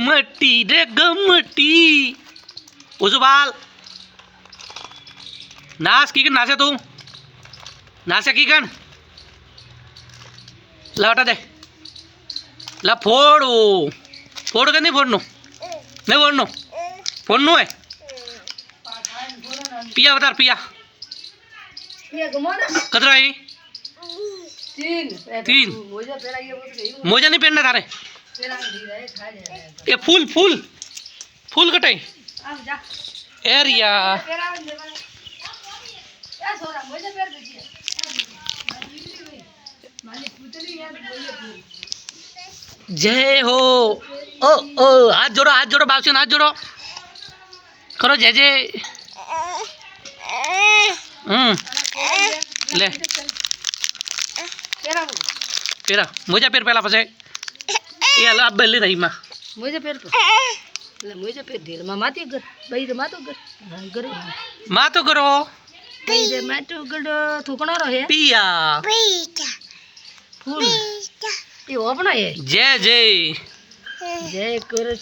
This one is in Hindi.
गमटी रे गमटी ओसु बाल नाच की नाचे तू नाचे की कण ला हटा दे ला फोड़ू फोड़ के नहीं फोड़नू नहीं फोड़नू फोड़नू है पिया बता पिया कतरा है तीन मोजा नहीं पहनना थारे ये फूल फूल फूल कटाई एरिया जय हो ओ हाथ जोड़ो बाबू हाथ जोड़ो करो जय जय ले पेरा मोजा पेर पहला पछे ये अला बेली रही मां मोजा पेर तो ले मोजा पेर धीर मां माती कर बई रे मातो कर करे मां तो करो बई रे मातो गडो थूकणो रहे पिया फूल ये अपना है जय जय जय कर